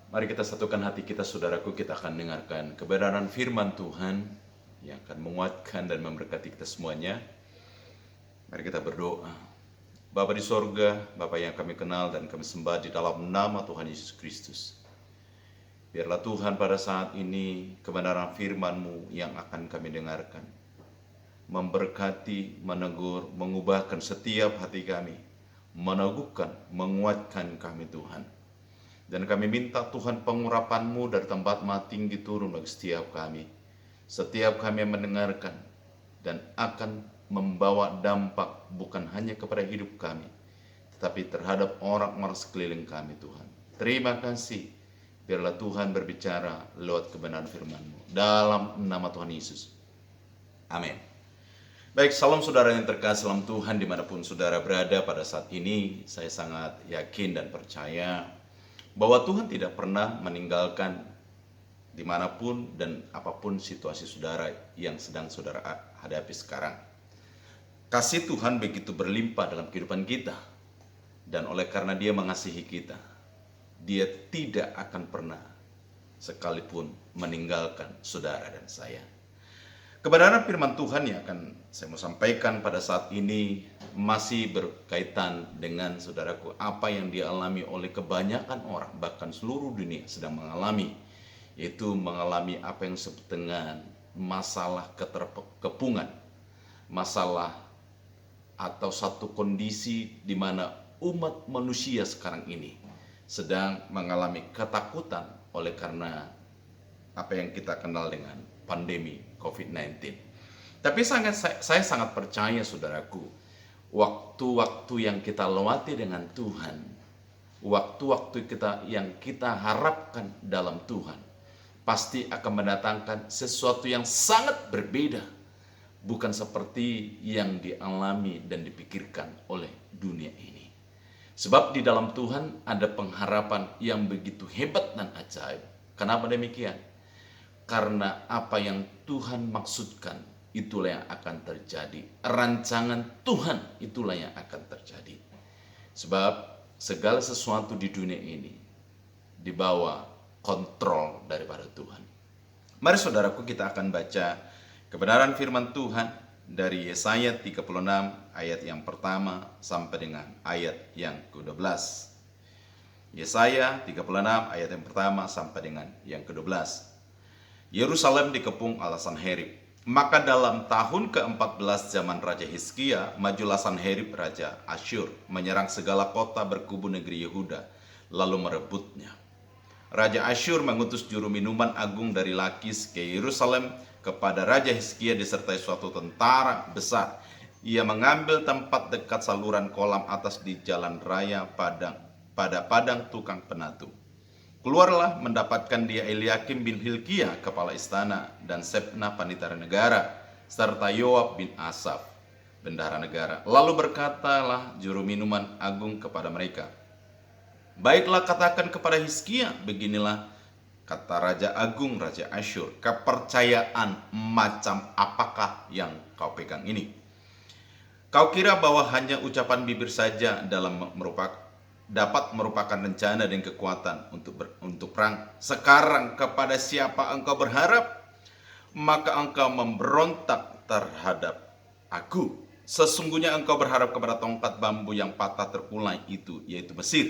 Mari kita satukan hati kita, saudaraku. Kita akan dengarkan kebenaran firman Tuhan yang akan menguatkan dan memberkati kita semuanya. Mari kita berdoa. Bapa di sorga, Bapa yang kami kenal dan kami sembah di dalam nama Tuhan Yesus Kristus. Biarlah Tuhan pada saat ini kebenaran firman-Mu yang akan kami dengarkan memberkati, menegur, mengubahkan setiap hati kami, meneguhkan, menguatkan kami Tuhan. Dan kami minta Tuhan pengurapan-Mu dari tempat maha tinggi turun bagi setiap kami. Setiap kami yang mendengarkan dan akan membawa dampak bukan hanya kepada hidup kami, tetapi terhadap orang-orang sekeliling kami Tuhan. Terima kasih. Biarlah Tuhan berbicara lewat kebenaran firman-Mu. Dalam nama Tuhan Yesus. Amin. Baik, salam saudara yang terkasih, salam Tuhan dimanapun saudara berada pada saat ini. Saya sangat yakin dan percaya bahwa Tuhan tidak pernah meninggalkan dimanapun dan apapun situasi saudara yang sedang saudara hadapi sekarang. Kasih Tuhan begitu berlimpah dalam kehidupan kita. Dan oleh karena Dia mengasihi kita, Dia tidak akan pernah sekalipun meninggalkan saudara dan saya. Kebenaran firman Tuhan yang akan saya mau sampaikan pada saat ini masih berkaitan dengan saudaraku, apa yang dialami oleh kebanyakan orang, bahkan seluruh dunia sedang mengalami, yaitu mengalami apa yang disebut dengan masalah keterkepungan, masalah atau satu kondisi di mana umat manusia sekarang ini sedang mengalami ketakutan oleh karena apa yang kita kenal dengan pandemi COVID-19. Tapi saya sangat percaya saudaraku, waktu-waktu yang kita lewati dengan Tuhan, waktu-waktu yang kita harapkan dalam Tuhan, pasti akan mendatangkan sesuatu yang sangat berbeda, bukan seperti yang dialami dan dipikirkan oleh dunia ini. Sebab di dalam Tuhan ada pengharapan yang begitu hebat dan ajaib. Kenapa demikian? Karena apa yang Tuhan maksudkan, itulah yang akan terjadi. Rancangan Tuhan, itulah yang akan terjadi. Sebab segala sesuatu di dunia ini di bawah kontrol daripada Tuhan. Mari saudaraku, kita akan baca kebenaran firman Tuhan dari Yesaya 36 ayat yang pertama sampai dengan ayat yang ke-12. Yesaya 36 ayat yang pertama sampai dengan yang ke-12. Yerusalem dikepung ala Sanherib. Maka dalam tahun ke-14 zaman Raja Hizkia, majulah Sanherib Raja Asyur, menyerang segala kota berkubu negeri Yehuda, lalu merebutnya. Raja Asyur mengutus juru minuman agung dari Lakis ke Yerusalem kepada Raja Hizkia disertai suatu tentara besar. Ia mengambil tempat dekat saluran kolam atas di jalan raya pada padang tukang penatu. Keluarlah mendapatkan dia Eliakim bin Hilkiah, kepala istana, dan Sebna panitera negara, serta Yoab bin Asaf, bendahara negara. Lalu berkatalah juru minuman agung kepada mereka, baiklah, katakan kepada Hizkia, beginilah kata Raja Agung, Raja Asyur, kepercayaan macam apakah yang kau pegang ini? Kau kira bahwa hanya ucapan bibir saja dapat merupakan rencana dan kekuatan untuk perang? Sekarang kepada siapa engkau berharap? Maka engkau memberontak terhadap aku. Sesungguhnya engkau berharap kepada tongkat bambu yang patah terkulai itu, yaitu Mesir,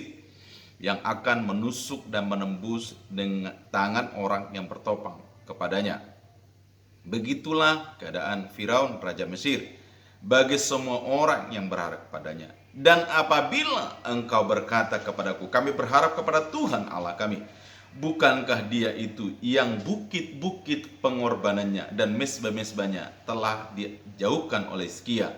yang akan menusuk dan menembus dengan tangan orang yang bertopang kepadanya. Begitulah keadaan Firaun Raja Mesir bagi semua orang yang berharap kepadanya. Dan apabila engkau berkata kepadaku, kami berharap kepada Tuhan Allah kami, bukankah dia itu yang bukit-bukit pengorbanannya dan mezbah-mezbahnya telah dijauhkan oleh Hizkia,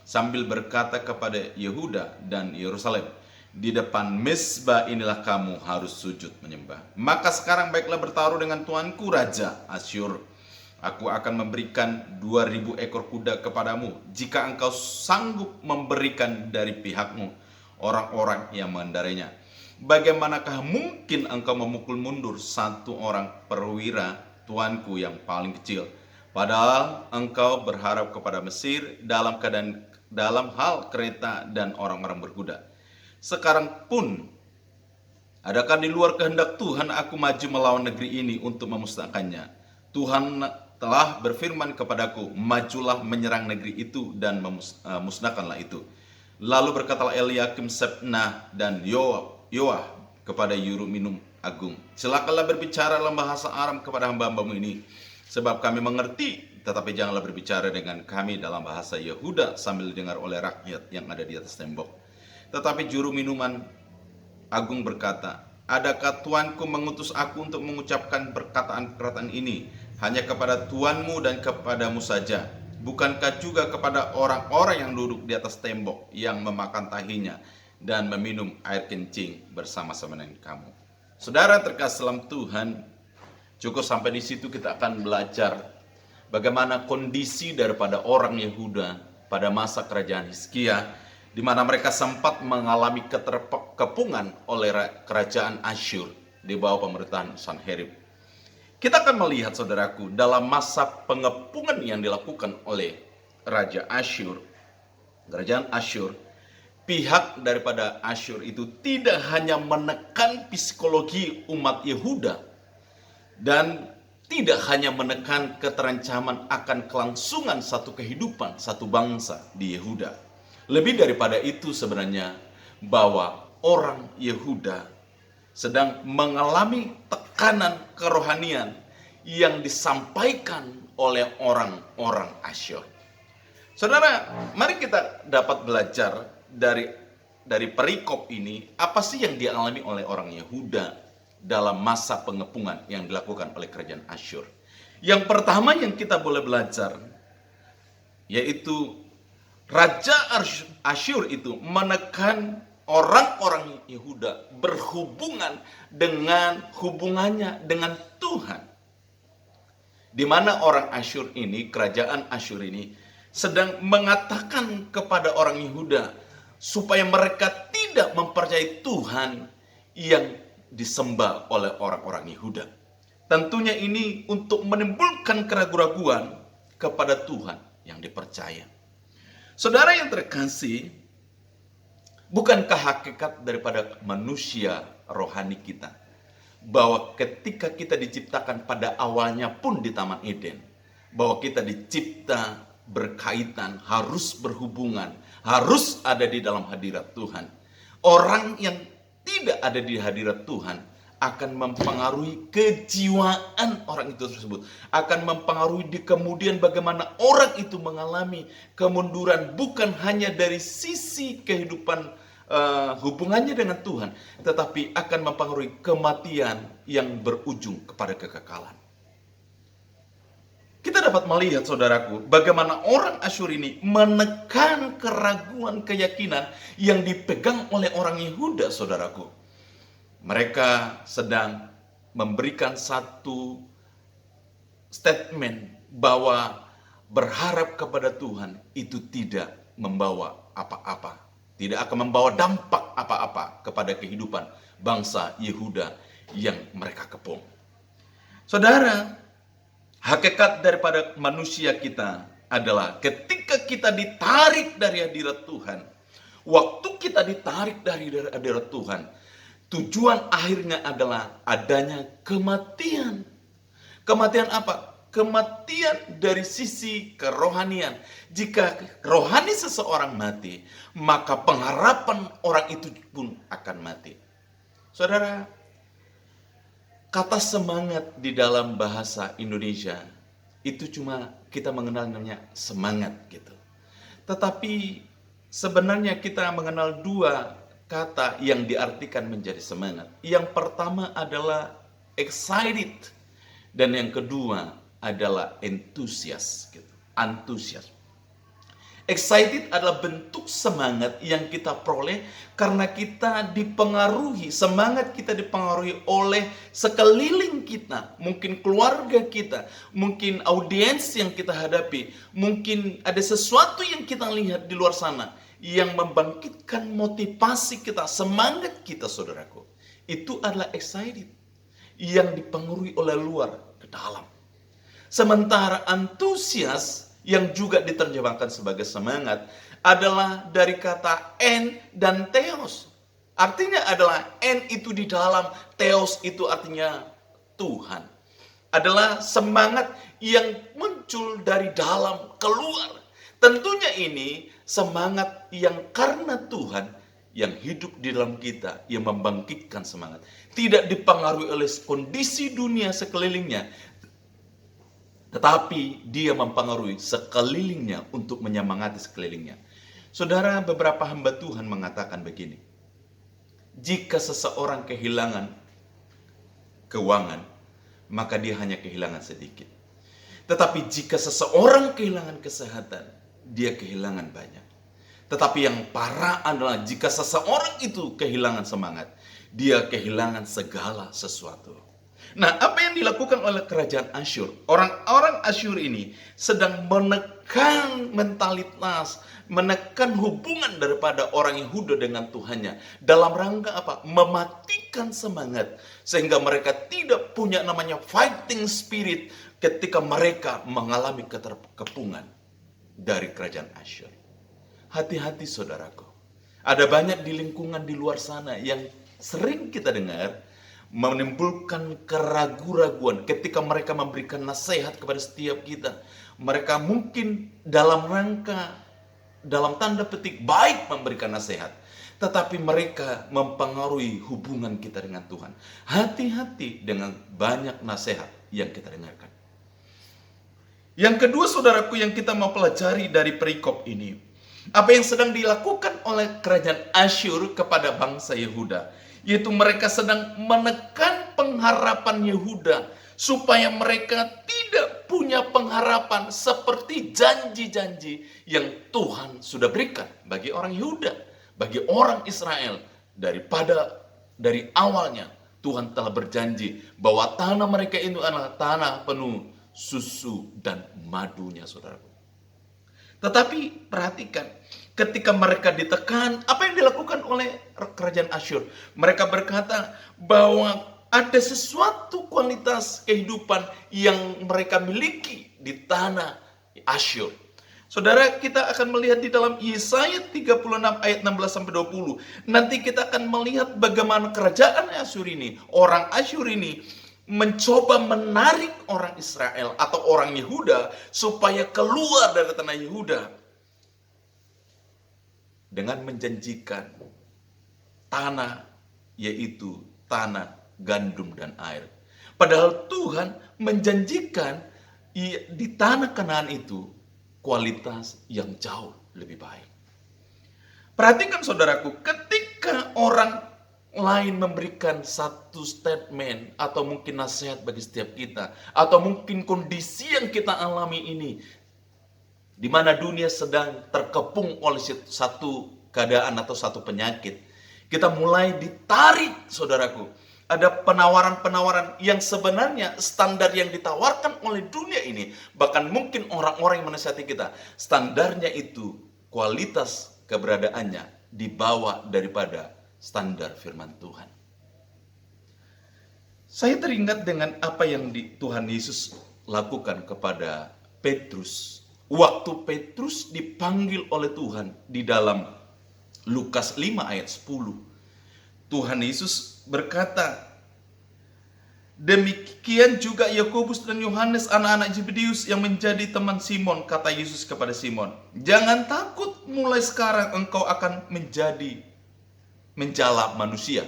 sambil berkata kepada Yehuda dan Yerusalem, di depan mezbah inilah kamu harus sujud menyembah. Maka sekarang baiklah bertaruh dengan tuanku Raja Asyur. Aku akan memberikan 2.000 ekor kuda kepadamu, jika engkau sanggup memberikan dari pihakmu orang-orang yang mengendarainya. Bagaimanakah mungkin engkau memukul mundur satu orang perwira tuanku yang paling kecil, padahal engkau berharap kepada Mesir dalam hal kereta dan orang-orang berkuda. Sekarang pun Adakah di luar kehendak Tuhan aku maju melawan negeri ini untuk memusnahkannya? Tuhan telah berfirman kepadaku, majulah menyerang negeri itu dan musnahkanlah itu. Lalu berkatalah Eliakim, Sebna dan Yoah kepada juru minum agung, silakanlah berbicara dalam bahasa Aram kepada hamba-hambamu ini, sebab kami mengerti, tetapi janganlah berbicara dengan kami dalam bahasa Yehuda sambil didengar oleh rakyat yang ada di atas tembok. Tetapi juru minuman agung berkata, adakah tuanku mengutus aku untuk mengucapkan perkataan-perkataan ini hanya kepada tuanmu dan kepadamu saja? Bukankah juga kepada orang-orang yang duduk di atas tembok, yang memakan tahinya dan meminum air kencing bersama-sama dengan kamu? Saudara terkasih dalam Tuhan, cukup sampai di situ kita akan belajar bagaimana kondisi daripada orang Yehuda pada masa kerajaan Hizkia, di mana mereka sempat mengalami keterkepungan oleh kerajaan Asyur di bawah pemerintahan Sanherib. Kita akan melihat, saudaraku, dalam masa pengepungan yang dilakukan oleh Raja Asyur, kerajaan Asyur, pihak daripada Asyur itu tidak hanya menekan psikologi umat Yehuda dan tidak hanya menekan keterancaman akan kelangsungan satu kehidupan, satu bangsa di Yehuda. Lebih daripada itu sebenarnya, bahwa orang Yehuda sedang mengalami tekanan kerohanian yang disampaikan oleh orang-orang Asyur. Saudara, mari kita dapat belajar dari perikop ini, apa sih yang dialami oleh orang Yehuda dalam masa pengepungan yang dilakukan oleh kerajaan Asyur. Yang pertama yang kita boleh belajar, yaitu Raja Asyur itu menekan orang-orang Yehuda berhubungan dengan hubungannya dengan Tuhan. Di mana orang Asyur ini, kerajaan Asyur ini sedang mengatakan kepada orang Yehuda supaya mereka tidak mempercayai Tuhan yang disembah oleh orang-orang Yehuda. Tentunya ini untuk menimbulkan keraguan-raguan kepada Tuhan yang dipercaya. Saudara yang terkasih, bukankah hakikat daripada manusia rohani kita, bahwa ketika kita diciptakan pada awalnya pun di Taman Eden, bahwa kita dicipta berkaitan, harus berhubungan, harus ada di dalam hadirat Tuhan. Orang yang tidak ada di hadirat Tuhan akan mempengaruhi kejiwaan orang itu tersebut, akan mempengaruhi di kemudian bagaimana orang itu mengalami kemunduran, bukan hanya dari sisi kehidupan hubungannya dengan Tuhan, tetapi akan mempengaruhi kematian yang berujung kepada kekekalan. Kita dapat melihat, saudaraku, bagaimana orang Asyur ini menekan keraguan keyakinan yang dipegang oleh orang Yehuda, saudaraku. Mereka sedang memberikan satu statement bahwa berharap kepada Tuhan itu tidak membawa apa-apa, tidak akan membawa dampak apa-apa kepada kehidupan bangsa Yehuda yang mereka kepung. Saudara, hakikat daripada manusia kita adalah ketika kita ditarik dari hadirat Tuhan, waktu kita ditarik dari hadirat Tuhan, tujuan akhirnya adalah adanya kematian. Kematian apa? Kematian dari sisi kerohanian. Jika rohani seseorang mati, maka pengharapan orang itu pun akan mati. Saudara, kata semangat di dalam bahasa Indonesia itu cuma kita mengenal namanya semangat gitu. Tetapi sebenarnya kita mengenal dua kata yang diartikan menjadi semangat. Yang pertama adalah excited dan yang kedua adalah enthusiast gitu. Antusias. Excited adalah bentuk semangat yang kita peroleh karena kita dipengaruhi, semangat kita dipengaruhi oleh sekeliling kita, mungkin keluarga kita, mungkin audiens yang kita hadapi, mungkin ada sesuatu yang kita lihat di luar sana yang membangkitkan motivasi kita, semangat kita, saudaraku. Itu adalah excited yang dipengaruhi oleh luar ke dalam. Sementara antusias yang juga diterjemahkan sebagai semangat adalah dari kata en dan theos. Artinya adalah en itu di dalam, theos itu artinya Tuhan. Adalah semangat yang muncul dari dalam keluar. Tentunya ini semangat yang karena Tuhan yang hidup di dalam kita, yang membangkitkan semangat. Tidak dipengaruhi oleh kondisi dunia sekelilingnya, tetapi dia mempengaruhi sekelilingnya untuk menyemangati sekelilingnya. Saudara, beberapa hamba Tuhan mengatakan begini, jika seseorang kehilangan keuangan, maka dia hanya kehilangan sedikit. Tetapi jika seseorang kehilangan kesehatan, dia kehilangan banyak. Tetapi yang parah adalah jika seseorang itu kehilangan semangat, dia kehilangan segala sesuatu. Nah, apa yang dilakukan oleh kerajaan Asyur? Orang-orang Asyur ini sedang menekan mentalitas, menekan hubungan daripada orang Yehuda dengan Tuhannya. Dalam rangka apa? Mematikan semangat. Sehingga mereka tidak punya namanya fighting spirit ketika mereka mengalami keterkepungan dari kerajaan Asyur. Hati-hati saudaraku. Ada banyak di lingkungan di luar sana yang sering kita dengar menimbulkan keraguan-raguan ketika mereka memberikan nasihat kepada setiap kita. Mereka mungkin dalam rangka, dalam tanda petik baik memberikan nasihat, tetapi mereka mempengaruhi hubungan kita dengan Tuhan. Hati-hati dengan banyak nasihat yang kita dengarkan. Yang kedua saudaraku yang kita mau pelajari dari perikop ini, apa yang sedang dilakukan oleh kerajaan Asyur kepada bangsa Yehuda, yaitu mereka sedang menekan pengharapan Yehuda supaya mereka tidak punya pengharapan seperti janji-janji yang Tuhan sudah berikan bagi orang Yehuda, bagi orang Israel. Dari awalnya Tuhan telah berjanji bahwa tanah mereka itu adalah tanah penuh susu dan madunya, saudaraku. Tetapi perhatikan, ketika mereka ditekan, apa yang dilakukan oleh kerajaan Asyur? Mereka berkata bahwa ada sesuatu kualitas kehidupan yang mereka miliki di tanah Asyur. Saudara, kita akan melihat di dalam Yesaya 36 ayat 16-20. Nanti kita akan melihat bagaimana kerajaan Asyur ini, orang Asyur ini mencoba menarik orang Israel atau orang Yehuda supaya keluar dari tanah Yehuda dengan menjanjikan tanah, yaitu tanah gandum dan air. Padahal Tuhan menjanjikan di tanah Kanaan itu kualitas yang jauh lebih baik. Perhatikan saudaraku, ketika orang lain memberikan satu statement atau mungkin nasihat bagi setiap kita, atau mungkin kondisi yang kita alami ini, di mana dunia sedang terkepung oleh satu keadaan atau satu penyakit, kita mulai ditarik, saudaraku. Ada penawaran-penawaran yang sebenarnya standar yang ditawarkan oleh dunia ini, bahkan mungkin orang-orang yang menasihati kita, standarnya itu kualitas keberadaannya di bawah daripada standar firman Tuhan. Saya teringat dengan apa yang Tuhan Yesus lakukan kepada Petrus. Waktu Petrus dipanggil oleh Tuhan di dalam Lukas 5 ayat 10. Tuhan Yesus berkata, demikian juga Yakobus dan Yohanes anak-anak Zebedeus yang menjadi teman Simon. Kata Yesus kepada Simon, jangan takut, mulai sekarang engkau akan menjadi menjala manusia.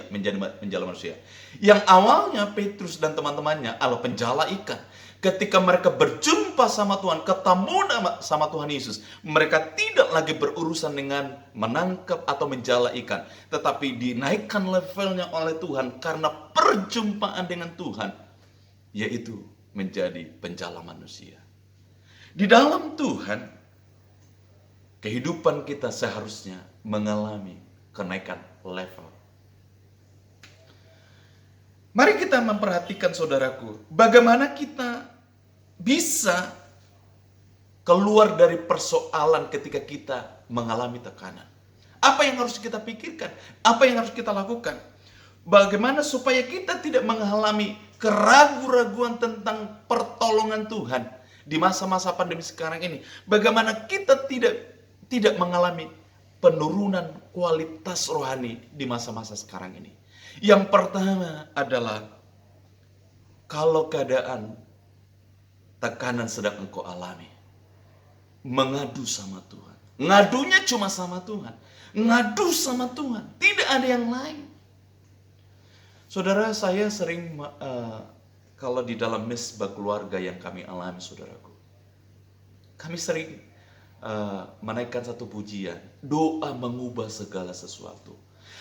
Yang awalnya Petrus dan teman-temannya adalah penjala ikan. Ketika mereka berjumpa sama Tuhan, ketemu sama Tuhan Yesus, mereka tidak lagi berurusan dengan menangkap atau menjala ikan, tetapi dinaikkan levelnya oleh Tuhan karena perjumpaan dengan Tuhan, yaitu menjadi penjala manusia. Di dalam Tuhan, kehidupan kita seharusnya mengalami kenaikan level. Mari kita memperhatikan saudaraku, bagaimana kita bisa keluar dari persoalan ketika kita mengalami tekanan. Apa yang harus kita pikirkan? Apa yang harus kita lakukan? Bagaimana supaya kita tidak mengalami keraguan-raguan tentang pertolongan Tuhan di masa-masa pandemi sekarang ini? Bagaimana kita tidak mengalami penurunan kualitas rohani di masa-masa sekarang ini. Yang pertama adalah kalau keadaan tekanan sedang engkau alami, mengadu sama Tuhan. Ngadunya cuma sama Tuhan. Ngadu sama Tuhan, tidak ada yang lain. Saudara, saya sering kalau di dalam mesbah keluarga yang kami alami, saudaraku, kami sering menaikkan satu pujian, doa mengubah segala sesuatu.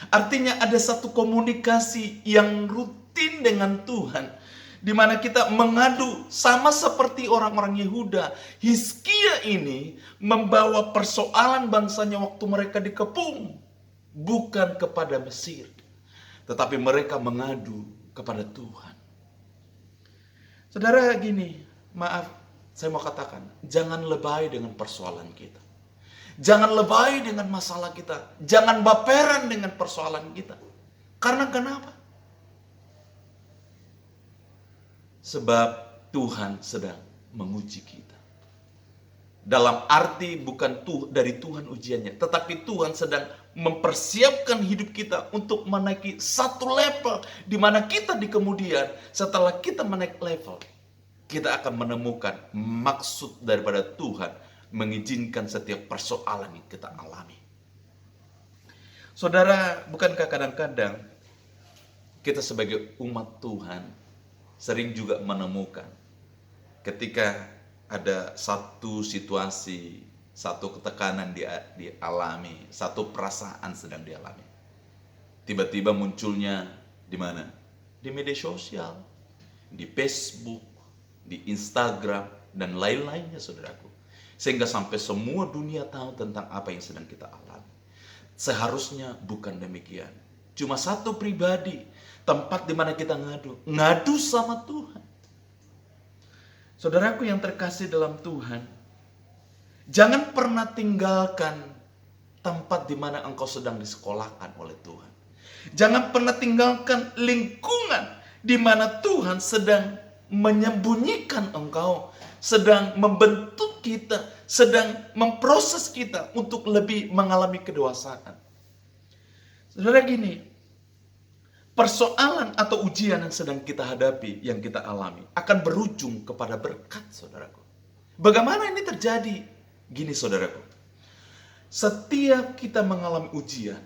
Artinya ada satu komunikasi yang rutin dengan Tuhan, di mana kita mengadu sama seperti orang-orang Yehuda. Hizkia ini membawa persoalan bangsanya waktu mereka dikepung, bukan kepada Mesir, tetapi mereka mengadu kepada Tuhan. Saudara, gini, maaf, saya mau katakan, jangan lebay dengan persoalan kita. Jangan lebay dengan masalah kita. Jangan baperan dengan persoalan kita. Karena kenapa? Sebab Tuhan sedang menguji kita. Dalam arti bukan dari Tuhan ujiannya, tetapi Tuhan sedang mempersiapkan hidup kita untuk menaiki satu level, di mana kita di kemudian setelah kita menaik level, kita akan menemukan maksud daripada Tuhan mengizinkan setiap persoalan yang kita alami. Saudara, bukankah kadang-kadang kita sebagai umat Tuhan sering juga menemukan ketika ada satu situasi, satu ketekanan dialami, satu perasaan sedang dialami, tiba-tiba munculnya di mana? Di media sosial, di Facebook, di Instagram, dan lain-lainnya, saudaraku. Sehingga sampai semua dunia tahu tentang apa yang sedang kita alami. Seharusnya bukan demikian. Cuma satu pribadi, tempat di mana kita ngadu sama Tuhan. Saudaraku yang terkasih dalam Tuhan, jangan pernah tinggalkan tempat di mana engkau sedang disekolahkan oleh Tuhan. Jangan pernah tinggalkan lingkungan di mana Tuhan sedang menyembunyikan engkau, sedang membentuk kita, sedang memproses kita untuk lebih mengalami kedewasaan. Saudara, gini, persoalan atau ujian yang sedang kita hadapi, yang kita alami, akan berujung kepada berkat, saudaraku. Bagaimana ini terjadi? Gini, saudaraku, setiap kita mengalami ujian,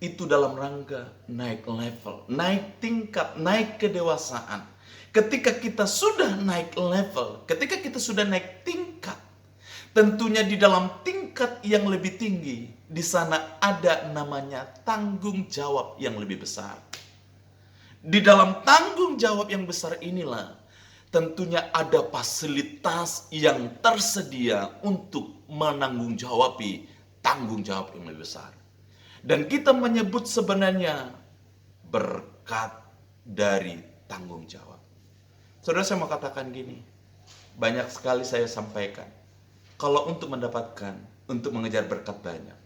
itu dalam rangka naik level, naik tingkat, naik kedewasaan. Ketika kita sudah naik level, ketika kita sudah naik tingkat, tentunya di dalam tingkat yang lebih tinggi, di sana ada namanya tanggung jawab yang lebih besar. Di dalam tanggung jawab yang besar inilah, tentunya ada fasilitas yang tersedia untuk menanggung-jawabi tanggung jawab yang lebih besar. Dan kita menyebut sebenarnya berkat dari tanggung jawab. Saudara, saya mau katakan gini, banyak sekali saya sampaikan, kalau untuk mendapatkan, untuk mengejar berkat banyak,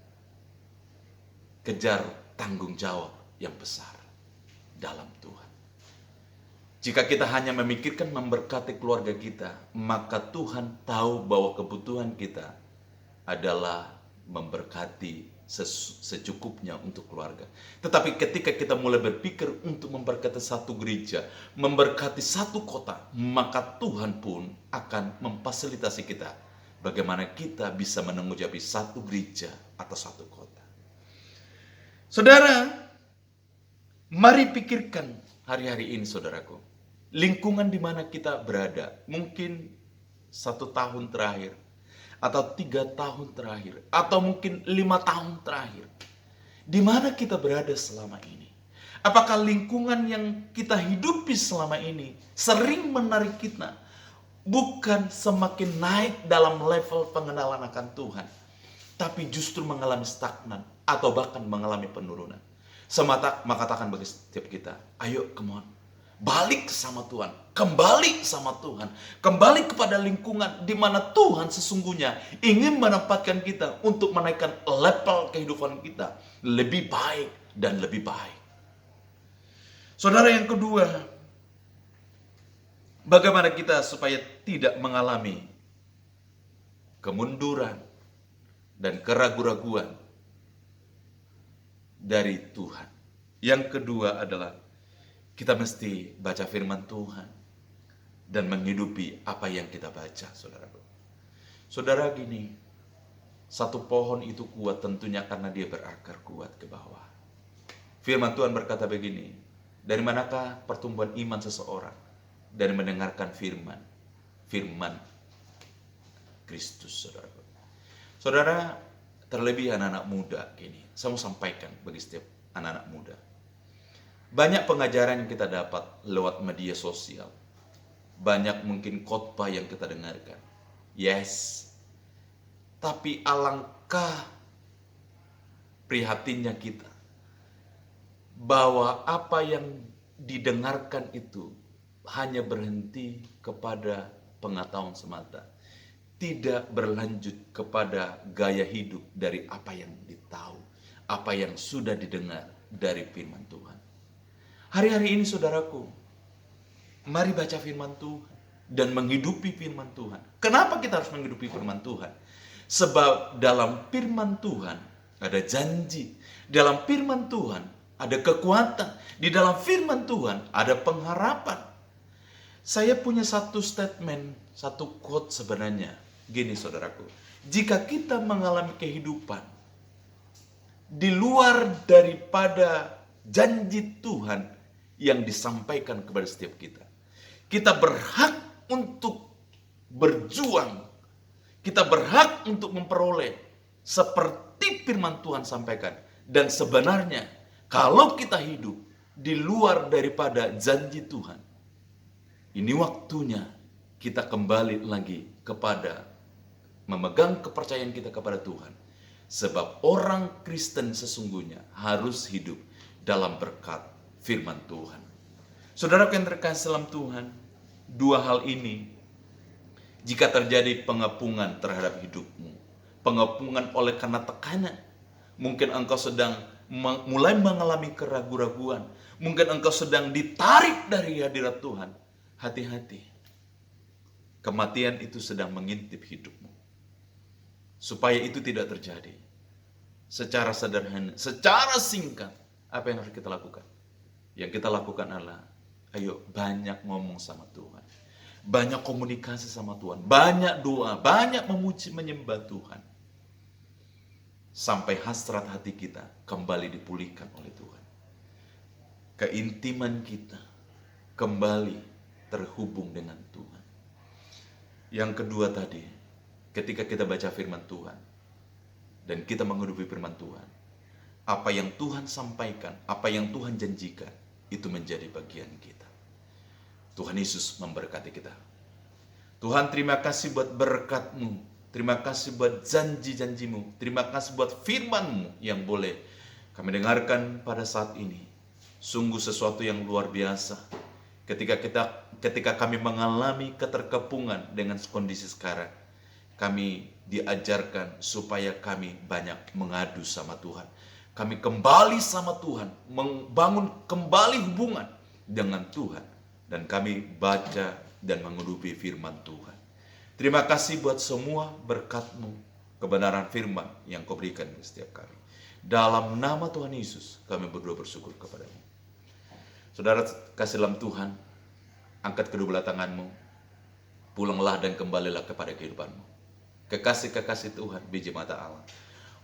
kejar tanggung jawab yang besar dalam Tuhan. Jika kita hanya memikirkan memberkati keluarga kita, maka Tuhan tahu bahwa kebutuhan kita adalah memberkati secukupnya untuk keluarga. Tetapi ketika kita mulai berpikir untuk memberkati satu gereja, memberkati satu kota, maka Tuhan pun akan memfasilitasi kita bagaimana kita bisa menanggung-jawabi satu gereja atau satu kota. Saudara, mari pikirkan hari-hari ini, saudaraku, lingkungan di mana kita berada. Mungkin 1 tahun terakhir, atau 3 tahun terakhir, atau mungkin 5 tahun terakhir. Di mana kita berada selama ini? Apakah lingkungan yang kita hidupi selama ini sering menarik kita, bukan semakin naik dalam level pengenalan akan Tuhan, tapi justru mengalami stagnan atau bahkan mengalami penurunan? Maka katakan bagi setiap kita, ayo come on, balik sama Tuhan, kembali sama Tuhan, kembali kepada lingkungan di mana Tuhan sesungguhnya ingin menempatkan kita untuk menaikkan level kehidupan kita lebih baik dan lebih baik. Saudara, yang kedua, bagaimana kita supaya tidak mengalami kemunduran dan keraguan-raguan dari Tuhan. Yang kedua adalah kita mesti baca firman Tuhan dan menghidupi apa yang kita baca, saudaraku. Saudara, gini, satu pohon itu kuat tentunya karena dia berakar kuat ke bawah. Firman Tuhan berkata begini, dari manakah pertumbuhan iman seseorang? Dari mendengarkan firman Kristus, saudaraku. Saudara, terlebih anak-anak muda gini, saya mau sampaikan bagi setiap anak-anak muda. Banyak pengajaran yang kita dapat lewat media sosial. Banyak mungkin khotbah yang kita dengarkan. Yes. Tapi alangkah prihatinnya kita bahwa apa yang didengarkan itu hanya berhenti kepada pengetahuan semata. Tidak berlanjut kepada gaya hidup dari apa yang ditahu, apa yang sudah didengar dari firman Tuhan. Hari-hari ini saudaraku, mari baca firman Tuhan dan menghidupi firman Tuhan. Kenapa kita harus menghidupi firman Tuhan? Sebab dalam firman Tuhan ada janji. Dalam firman Tuhan ada kekuatan. Di dalam firman Tuhan ada pengharapan. Saya punya satu statement, satu quote sebenarnya. Gini saudaraku, jika kita mengalami kehidupan di luar daripada janji Tuhan yang disampaikan kepada setiap kita, kita berhak untuk berjuang, kita berhak untuk memperoleh seperti firman Tuhan sampaikan. Dan sebenarnya kalau kita hidup di luar daripada janji Tuhan, ini waktunya kita kembali lagi kepada memegang kepercayaan kita kepada Tuhan. Sebab orang Kristen sesungguhnya harus hidup dalam berkat firman Tuhan. Saudara yang terkasih dalam Tuhan, dua hal ini, jika terjadi pengepungan terhadap hidupmu, pengepungan oleh karena tekanan, mungkin engkau sedang mulai mengalami keraguan-raguan, mungkin engkau sedang ditarik dari hadirat Tuhan, hati-hati. Kematian itu sedang mengintip hidupmu. Supaya itu tidak terjadi, secara sederhana, secara singkat, apa yang harus kita lakukan? Yang kita lakukan adalah, ayo banyak ngomong sama Tuhan, banyak komunikasi sama Tuhan, banyak doa, banyak memuji menyembah Tuhan, sampai hasrat hati kita kembali dipulihkan oleh Tuhan. Keintiman kita kembali terhubung dengan Tuhan. Yang kedua tadi, ketika kita baca firman Tuhan dan kita menghidupi firman Tuhan, apa yang Tuhan sampaikan, apa yang Tuhan janjikan, itu menjadi bagian kita. Tuhan Yesus memberkati kita. Tuhan, terima kasih buat berkat-Mu, terima kasih buat janji-janji-Mu, terima kasih buat firman-Mu yang boleh kami dengarkan pada saat ini. Sungguh sesuatu yang luar biasa ketika kami mengalami keterkepungan dengan kondisi sekarang. Kami diajarkan supaya kami banyak mengadu sama Tuhan. Kami kembali sama Tuhan, membangun kembali hubungan dengan Tuhan. Dan kami baca dan menghidupi firman Tuhan. Terima kasih buat semua berkat-Mu, kebenaran firman yang Kau berikan ke setiap kami. Dalam nama Tuhan Yesus, kami berdoa bersyukur kepada-Mu. Saudara kasih dalam Tuhan, angkat kedua belah tangan-Mu, pulanglah dan kembalilah kepada kehidupan-Mu. Kekasih-kekasih Tuhan, biji mata Allah,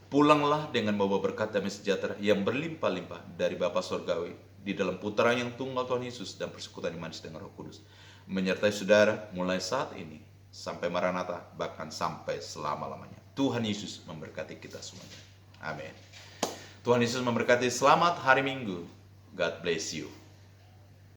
pulanglah dengan membawa berkat damai sejahtera yang berlimpah-limpah dari Bapa Surgawi di dalam Putra yang tunggal Tuhan Yesus dan persekutuan yang manis dengan Roh Kudus menyertai saudara mulai saat ini sampai Maranatha, bahkan sampai selama-lamanya. Tuhan Yesus memberkati kita semuanya. Amin. Tuhan Yesus memberkati. Selamat hari Minggu. God bless you.